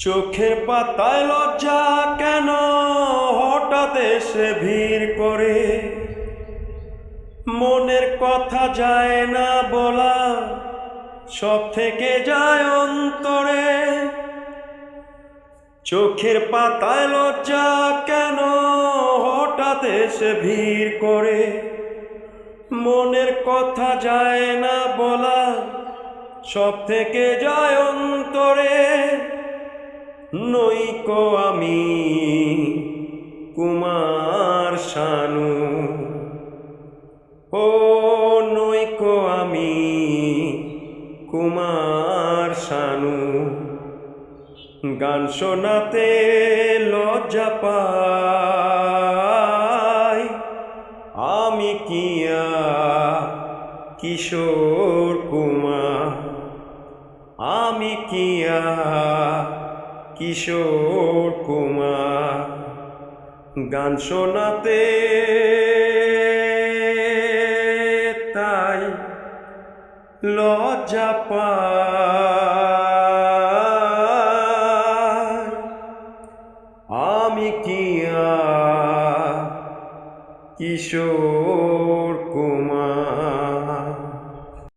চোখের পাতায় লজ্জা কেন হঠাৎ এসে ভিড় করে, মনের কথা যায় না বলা, সব থেকে যায় অন্তরে। চোখের পাতায় লজ্জা কেন হঠাৎ এসে ভিড় করে, মনের কথা যায় না বলা, সব থেকে যায় অন্তরে। নইকো আমি কুমার শানু, ও নইকো আমি কুমার শানু। গান শোনাতে লজ্জা পাই, আমি কিয়া কিশোর কুমার, আমি কিয়া কিশোর কুমার। গান শোনাতে তাই লজ্জা পাই, আমি কিয়া কিশোর